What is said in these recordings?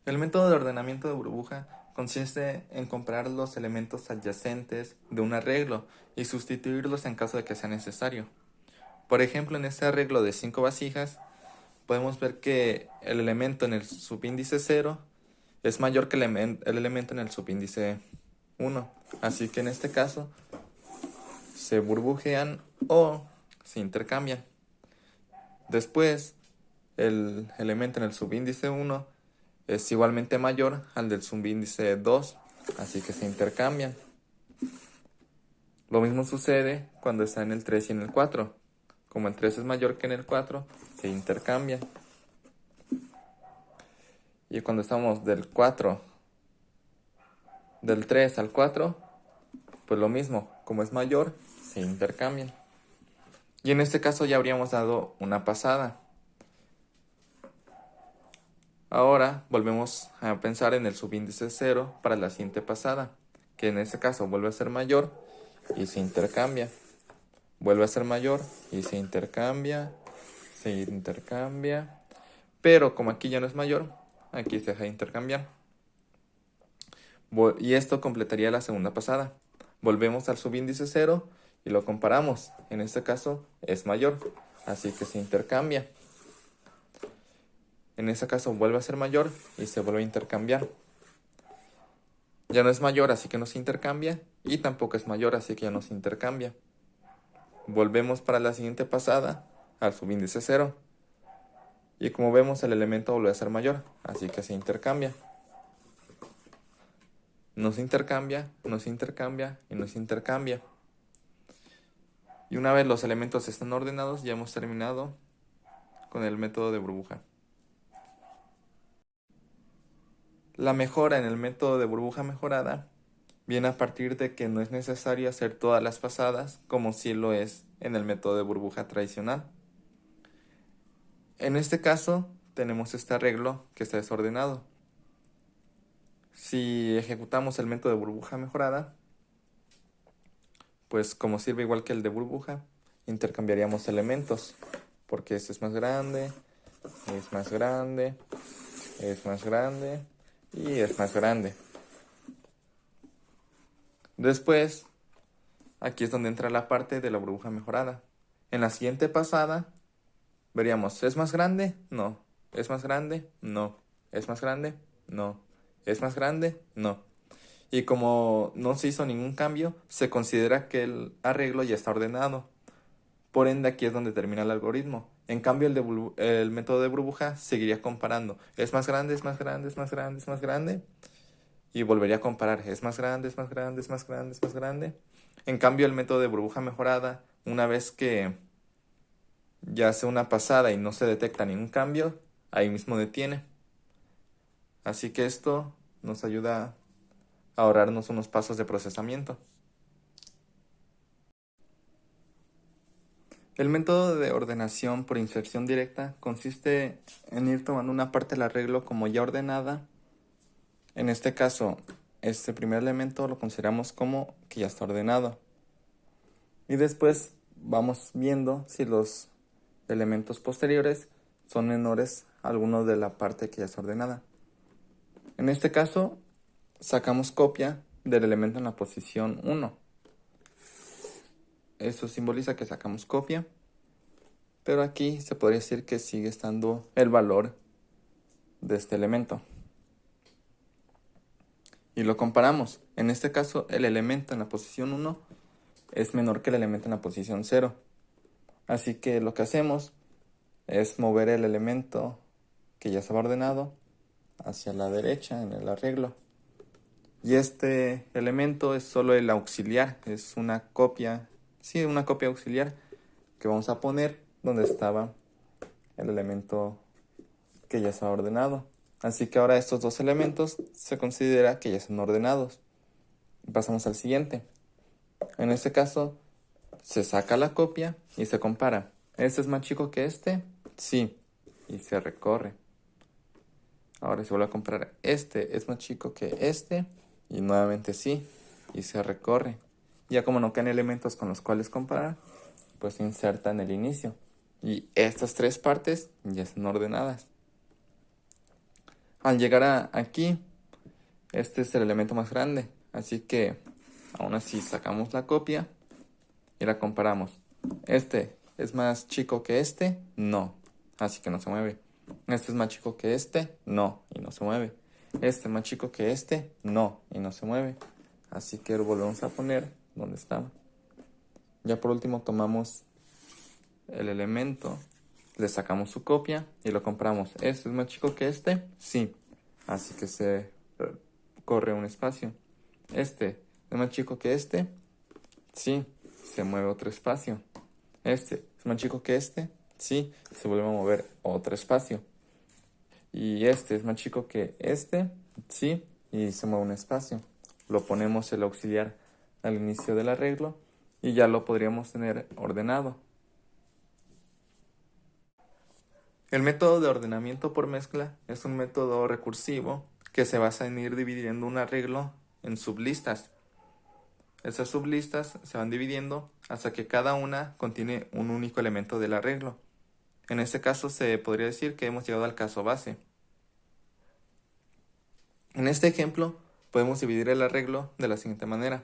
El método de ordenamiento de burbuja consiste en comparar los elementos adyacentes de un arreglo y sustituirlos en caso de que sea necesario. Por ejemplo, en este arreglo de 5 vasijas, podemos ver que el elemento en el subíndice 0 es mayor que el elemento en el subíndice 1. Así que en este caso se burbujean o se intercambian. Después, el elemento en el subíndice 1 es igualmente mayor al del subíndice 2, así que se intercambian. Lo mismo sucede cuando está en el 3 y en el 4. Como el 3 es mayor que en el 4, se intercambian. Y cuando estamos del 3 al 4, pues lo mismo, como es mayor, se intercambian. Y en este caso ya habríamos dado una pasada. Ahora volvemos a pensar en el subíndice 0 para la siguiente pasada, que en este caso vuelve a ser mayor y se intercambia. Vuelve a ser mayor y se intercambia, pero como aquí ya no es mayor, aquí se deja de intercambiar. Y esto completaría la segunda pasada. Volvemos al subíndice 0 y lo comparamos. En este caso es mayor, así que se intercambia. En este caso vuelve a ser mayor y se vuelve a intercambiar. Ya no es mayor, así que no se intercambia. Y tampoco es mayor, así que ya no se intercambia. Volvemos para la siguiente pasada al subíndice 0. Y como vemos, el elemento vuelve a ser mayor, así que se intercambia. No se intercambia, no se intercambia y no se intercambia. Y una vez los elementos están ordenados, ya hemos terminado con el método de burbuja. La mejora en el método de burbuja mejorada viene a partir de que no es necesario hacer todas las pasadas como si lo es en el método de burbuja tradicional. En este caso, tenemos este arreglo que está desordenado. Si ejecutamos el método de burbuja mejorada, pues como sirve igual que el de burbuja, intercambiaríamos elementos, porque este es más grande, es más grande, es más grande y es más grande. Después, aquí es donde entra la parte de la burbuja mejorada. En la siguiente pasada, veríamos, ¿es más grande? No. ¿Es más grande? No. ¿Es más grande? No. ¿Es más grande? No. Y como no se hizo ningún cambio, se considera que el arreglo ya está ordenado. Por ende, aquí es donde termina el algoritmo. En cambio, el método de burbuja seguiría comparando. ¿Es más grande? ¿Es más grande? ¿Es más grande? ¿Es más grande? Y volvería a comparar. ¿Es más grande? ¿Es más grande? ¿Es más grande? ¿Es más grande? En cambio, el método de burbuja mejorada, una vez que ya hace una pasada y no se detecta ningún cambio, ahí mismo detiene. Así que esto nos ayuda a ahorrarnos unos pasos de procesamiento. El método de ordenación por inserción directa consiste en ir tomando una parte del arreglo como ya ordenada. En este caso, este primer elemento lo consideramos como que ya está ordenado. Y después vamos viendo si los elementos posteriores son menores a alguno de la parte que ya está ordenada. En este caso, sacamos copia del elemento en la posición 1. Eso simboliza que sacamos copia, pero aquí se podría decir que sigue estando el valor de este elemento. Y lo comparamos. En este caso, el elemento en la posición 1 es menor que el elemento en la posición 0. Así que lo que hacemos es mover el elemento que ya estaba ordenado hacia la derecha en el arreglo. Y este elemento es solo el auxiliar, es una copia, sí, una copia auxiliar que vamos a poner donde estaba el elemento que ya estaba ordenado. Así que ahora estos dos elementos se considera que ya son ordenados. Pasamos al siguiente. En este caso, se saca la copia y se compara. ¿Este es más chico que este? Sí. Y se recorre. Ahora se vuelve a comparar. Este es más chico que este. Y nuevamente sí. Y se recorre. Ya como no quedan elementos con los cuales comparar, pues se inserta en el inicio. Y estas tres partes ya están ordenadas. Al llegar aquí, este es el elemento más grande, así que aún así sacamos la copia y la comparamos. ¿Este es más chico que este? No, así que no se mueve. ¿Este es más chico que este? No, y no se mueve. ¿Este es más chico que este? No, y no se mueve. Así que lo volvemos a poner donde estaba. Ya por último tomamos el elemento, le sacamos su copia y lo compramos. ¿Este es más chico que este? Sí, así que se corre un espacio. ¿Este es más chico que este? Sí, se mueve otro espacio. ¿Este es más chico que este? Sí, se vuelve a mover otro espacio. Y este es más chico que este, sí, y se mueve un espacio. Lo ponemos el auxiliar al inicio del arreglo y ya lo podríamos tener ordenado. El método de ordenamiento por mezcla es un método recursivo que se basa en ir dividiendo un arreglo en sublistas. Esas sublistas se van dividiendo hasta que cada una contiene un único elemento del arreglo. En este caso se podría decir que hemos llegado al caso base. En este ejemplo podemos dividir el arreglo de la siguiente manera,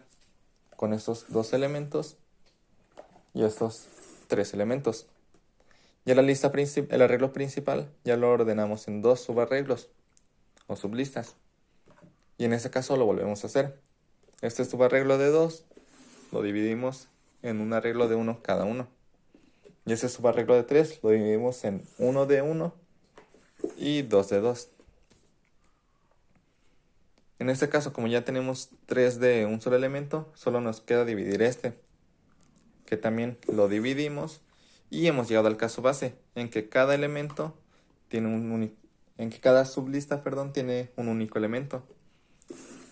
con estos dos elementos y estos tres elementos. Ya el arreglo principal ya lo ordenamos en dos subarreglos o sublistas. Y en este caso lo volvemos a hacer. Este subarreglo de 2 lo dividimos en un arreglo de 1 cada uno. Y ese subarreglo de 3 lo dividimos en 1 de 1 y 2 de 2. En este caso, como ya tenemos 3 de un solo elemento, solo nos queda dividir este, que también lo dividimos y hemos llegado al caso base, en que cada elemento tiene en que cada sublista, tiene un único elemento.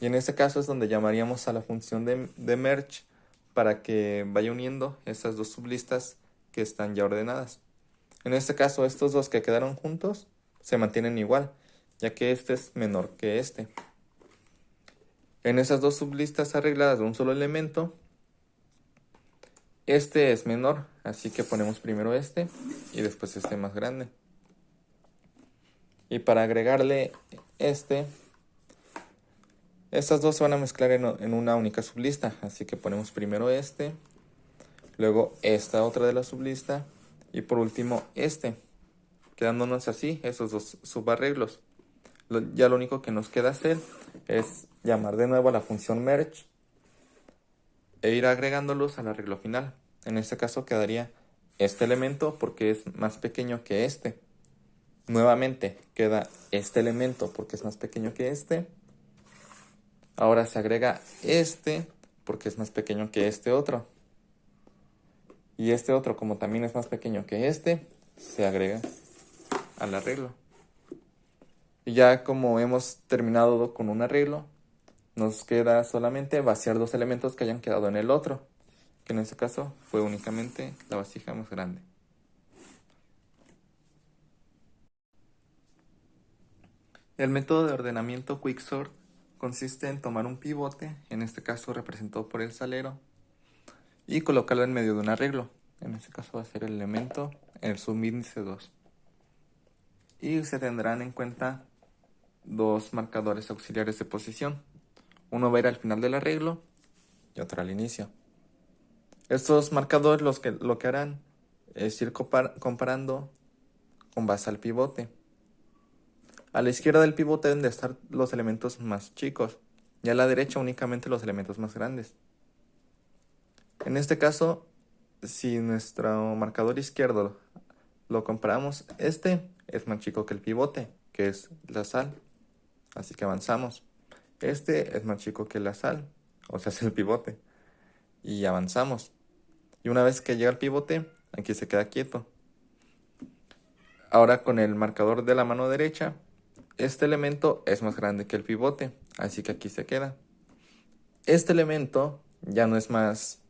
Y en este caso es donde llamaríamos a la función de merge para que vaya uniendo estas dos sublistas que están ya ordenadas. En este caso, estos dos que quedaron juntos se mantienen igual, ya que este es menor que este. En esas dos sublistas arregladas de un solo elemento, este es menor, así que ponemos primero este y después este más grande. Y para agregarle estas dos se van a mezclar en una única sublista, así que ponemos primero este, luego esta otra de la sublista y por último este, quedándonos así esos dos subarreglos. Ya lo único que nos queda hacer es llamar de nuevo a la función merge e ir agregándolos al arreglo final. En este caso quedaría este elemento porque es más pequeño que este. Nuevamente queda este elemento porque es más pequeño que este. Ahora se agrega este porque es más pequeño que este otro. Y este otro, como también es más pequeño que este, se agrega al arreglo. Y ya como hemos terminado con un arreglo, nos queda solamente vaciar dos elementos que hayan quedado en el otro, que en este caso fue únicamente la vasija más grande. El método de ordenamiento Quicksort consiste en tomar un pivote, en este caso representado por el salero, y colocarlo en medio de un arreglo. En este caso va a ser el elemento en el subíndice 2. Y se tendrán en cuenta dos marcadores auxiliares de posición. Uno va a ir al final del arreglo y otro al inicio. Estos marcadores lo que harán es ir comparando con base al pivote. A la izquierda del pivote deben de estar los elementos más chicos y a la derecha únicamente los elementos más grandes. En este caso, si nuestro marcador izquierdo lo comparamos, este es más chico que el pivote, que es la sal, así que avanzamos. Este es más chico que la sal, o sea, es el pivote, y avanzamos. Y una vez que llega al pivote, aquí se queda quieto. Ahora con el marcador de la mano derecha, este elemento es más grande que el pivote, así que aquí se queda. Este elemento ya no es más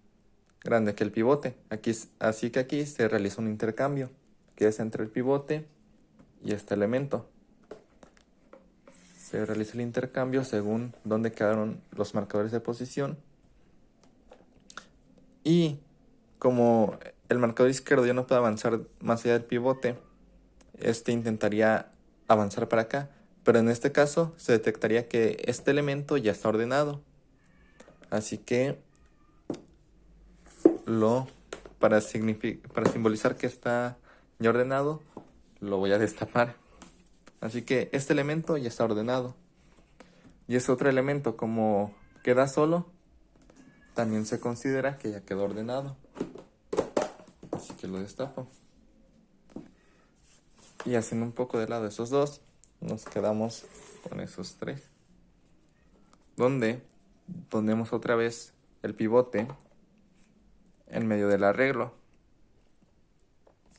grande que el pivote, así que aquí se realiza un intercambio, que es entre el pivote y este elemento. Se realiza el intercambio según dónde quedaron los marcadores de posición. Y como el marcador izquierdo ya no puede avanzar más allá del pivote, este intentaría avanzar para acá, pero en este caso se detectaría que este elemento ya está ordenado. Así que para simbolizar que está ya ordenado, lo voy a destapar. Así que este elemento ya está ordenado. Y ese otro elemento, como queda solo, también se considera que ya quedó ordenado. Así que lo destapo. Y haciendo un poco de lado esos dos, nos quedamos con esos tres. Donde ponemos otra vez el pivote en medio del arreglo.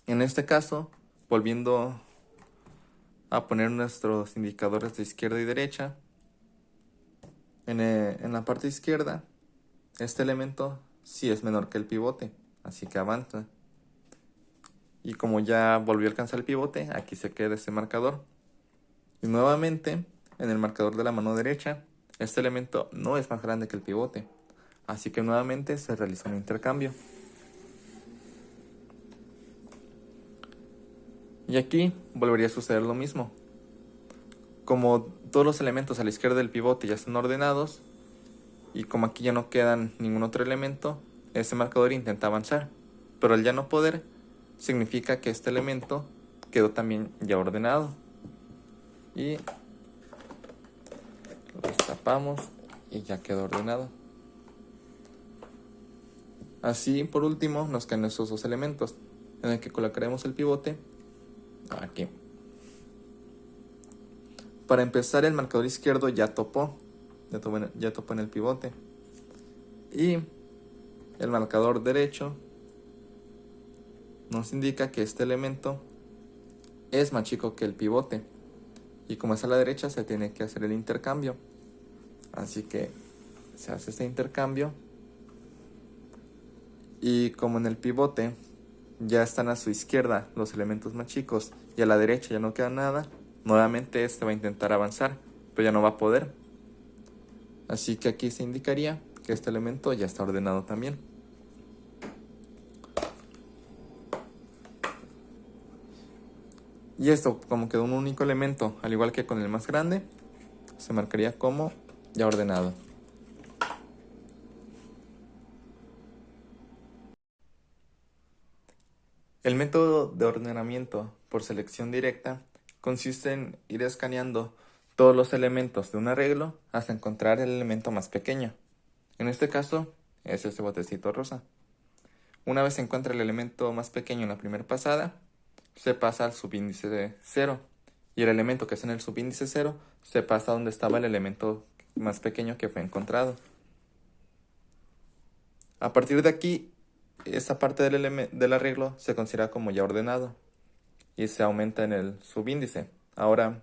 En este caso, volviendo a poner nuestros indicadores de izquierda y derecha, en la parte izquierda, este elemento sí es menor que el pivote, así que avanza. Y como ya volvió a alcanzar el pivote, aquí se queda ese marcador. Y nuevamente, en el marcador de la mano derecha, este elemento no es más grande que el pivote, así que nuevamente se realiza un intercambio. Y aquí volvería a suceder lo mismo. Como todos los elementos a la izquierda del pivote ya están ordenados, y como aquí ya no quedan ningún otro elemento, ese marcador intenta avanzar. Pero al ya no poder, significa que este elemento quedó también ya ordenado. Y lo destapamos y ya quedó ordenado. Así, por último, nos quedan esos dos elementos, en el que colocaremos el pivote aquí. Para empezar, el marcador izquierdo ya topó en el pivote. Y el marcador derecho nos indica que este elemento es más chico que el pivote. Y como es a la derecha, se tiene que hacer el intercambio. Así que se hace este intercambio. Y como en el pivote ya están a su izquierda los elementos más chicos y a la derecha ya no queda nada, nuevamente este va a intentar avanzar, pero ya no va a poder. Así que aquí se indicaría que este elemento ya está ordenado también. Y esto, como quedó un único elemento, al igual que con el más grande, se marcaría como ya ordenado. El método de ordenamiento por selección directa consiste en ir escaneando todos los elementos de un arreglo hasta encontrar el elemento más pequeño. En este caso es este botecito rosa. Una vez se encuentra el elemento más pequeño en la primera pasada, se pasa al subíndice de 0. Y el elemento que está en el subíndice 0 se pasa a donde estaba el elemento más pequeño que fue encontrado. A partir de aquí, esta parte del arreglo se considera como ya ordenado y se aumenta en el subíndice. Ahora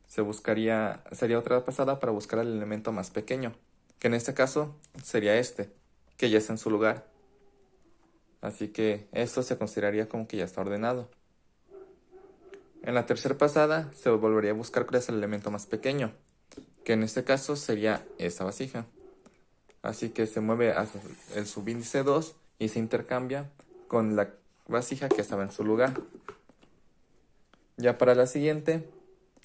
sería otra pasada para buscar el elemento más pequeño, que en este caso sería este, que ya está en su lugar. Así que esto se consideraría como que ya está ordenado. En la tercera pasada se volvería a buscar cuál es el elemento más pequeño, que en este caso sería esta vasija. Así que se mueve hacia el subíndice 2 y se intercambia con la vasija que estaba en su lugar. Ya para la siguiente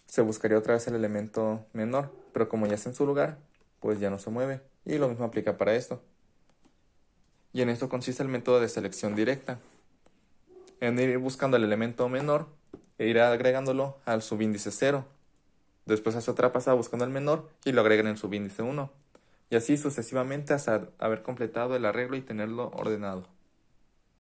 se buscaría otra vez el elemento menor, pero como ya está en su lugar, pues ya no se mueve. Y lo mismo aplica para esto. Y en esto consiste el método de selección directa, en ir buscando el elemento menor e ir agregándolo al subíndice 0. Después hace otra pasada buscando el menor y lo agregan en el subíndice 1. Y así sucesivamente hasta haber completado el arreglo y tenerlo ordenado.